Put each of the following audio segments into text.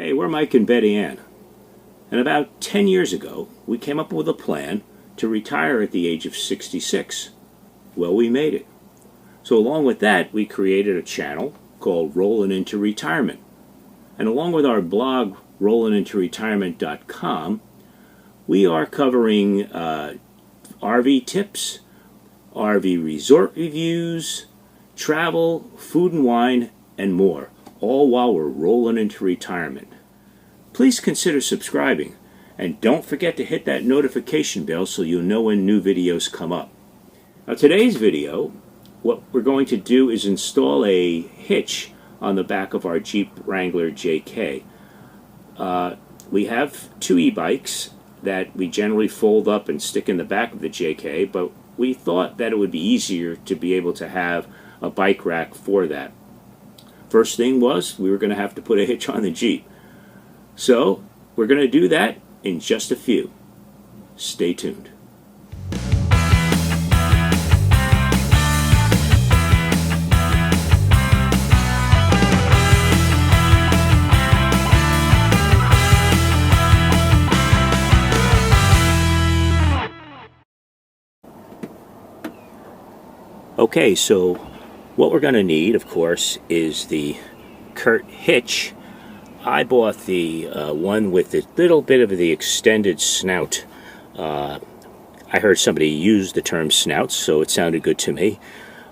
Hey, we're Mike and Betty Ann. And about 10 years ago, we came up with a plan to retire at the age of 66. Well, we made it. So along with that, we created a channel called Rollin' Into Retirement. And along with our blog, rollinintoretirement.com, we are covering RV tips, RV resort reviews, travel, food and wine, and more, all while we're rolling into retirement. Please consider subscribing, and don't forget to hit that notification bell so you'll know when new videos come up. Now, today's video, what we're going to do is install a hitch on the back of our Jeep Wrangler JK. We have two e-bikes that we generally fold up and stick in the back of the JK, but we thought that it would be easier to be able to have a bike rack for that. First thing was we were going to have to put a hitch on the Jeep. So we're going to do that in just a few. Stay tuned. Okay, so what we're going to need, of course, is the Kurt hitch. I bought the one with a little bit of the extended snout. I heard somebody use the term snouts, so it sounded good to me.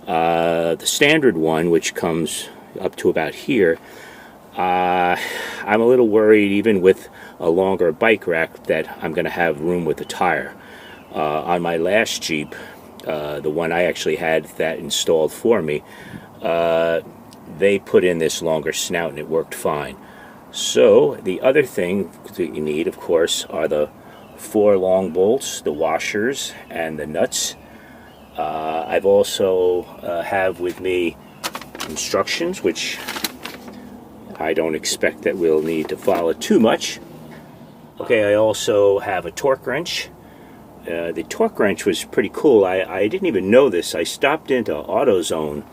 The standard one, which comes up to about here, I'm a little worried, even with a longer bike rack, that I'm going to have room with the tire. On my last Jeep, the one I actually had that installed for me, they put in this longer snout and it worked fine. So the other thing that you need, of course, are the 4 long bolts, the washers, and the nuts. I've also have with me instructions, which I don't expect that we'll need to follow too much. Okay, I also have a torque wrench. The torque wrench was pretty cool. I didn't even know this. I stopped into AutoZone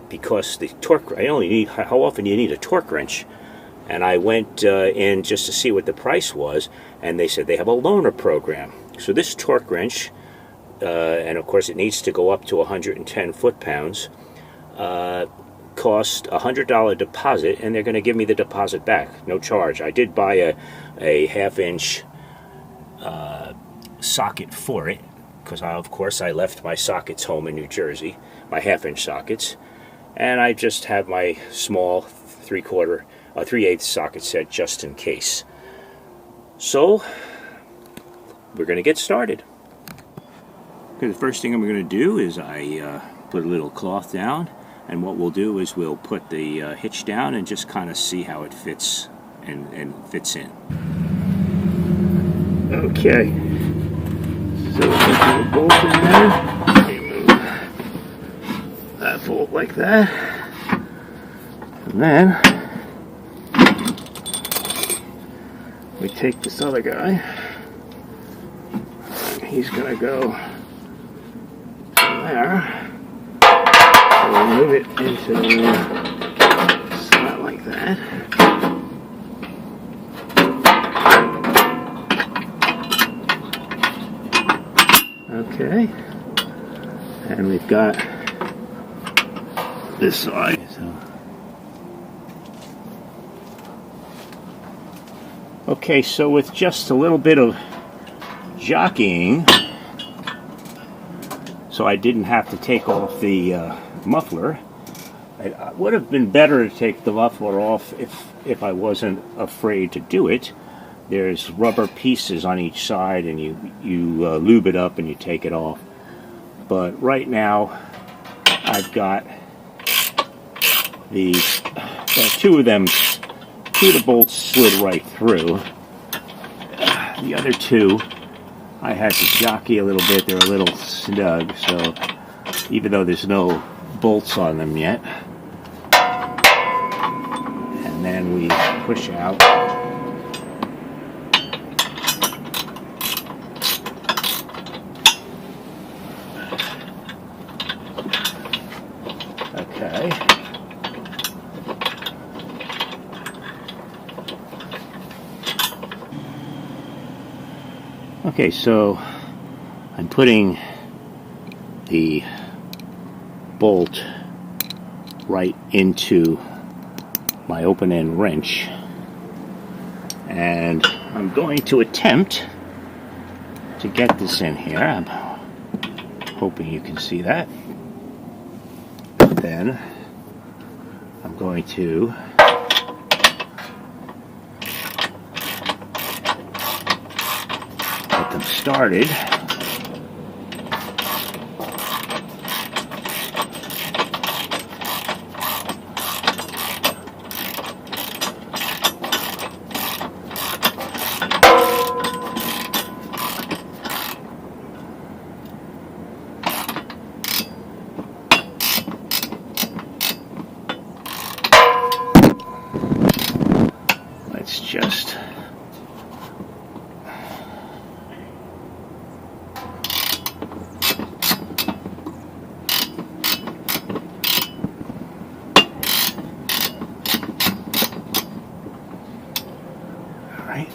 because the torque, I only need, how often do you need a torque wrench? And I went in just to see what the price was, and they said they have a loaner program. So this torque wrench, and of course it needs to go up to 110 foot-pounds, cost a $100 deposit, and they're going to give me the deposit back, no charge. I did buy a half-inch socket for it, because of course I left my sockets home in New Jersey, my half-inch sockets, and I just have my small 3/8 socket set just in case. So we're going to get started. Okay, the first thing I'm going to do is I put a little cloth down, and what we'll do is we'll put the hitch down and just kind of see how it fits and fits in. Okay, so we'll put the bolt in there. Remove that bolt like that, and then we take this other guy. He's going to go there. So we'll move it into the slot like that. Okay, and we've got this side. Okay, so with just a little bit of jockeying, so I didn't have to take off the muffler. It would have been better to take the muffler off if I wasn't afraid to do it. There's rubber pieces on each side, and you lube it up and you take it off. But right now, I've got the two of the bolts slid right through. The other two, I had to jockey a little bit. They're a little snug, so even though there's no bolts on them yet. And then we push out. Okay. Okay, so I'm putting the bolt right into my open-end wrench, and I'm going to attempt to get this in here. I'm hoping you can see that. Then I'm going to get them started. Let's just all right.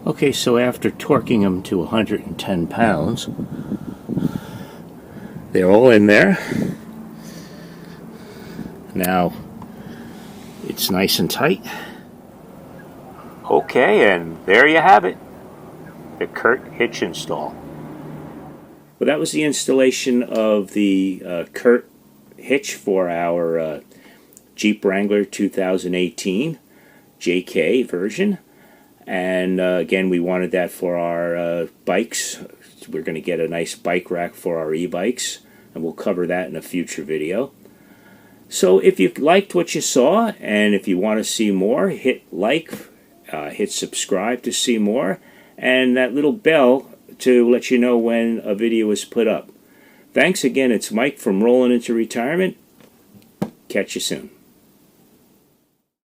Okay, so after torquing them to 110 pounds, they're all in there. Now, it's nice and tight. Okay, and there you have it. The Curt hitch install. Well, that was the installation of the Curt hitch for our Jeep Wrangler 2018 JK version. And again, we wanted that for our bikes. We're going to get a nice bike rack for our e-bikes, and we'll cover that in a future video. So if you liked what you saw, and if you want to see more, hit like, hit subscribe to see more, and that little bell to let you know when a video is put up. Thanks again. It's Mike from Rolling Into Retirement. Catch you soon.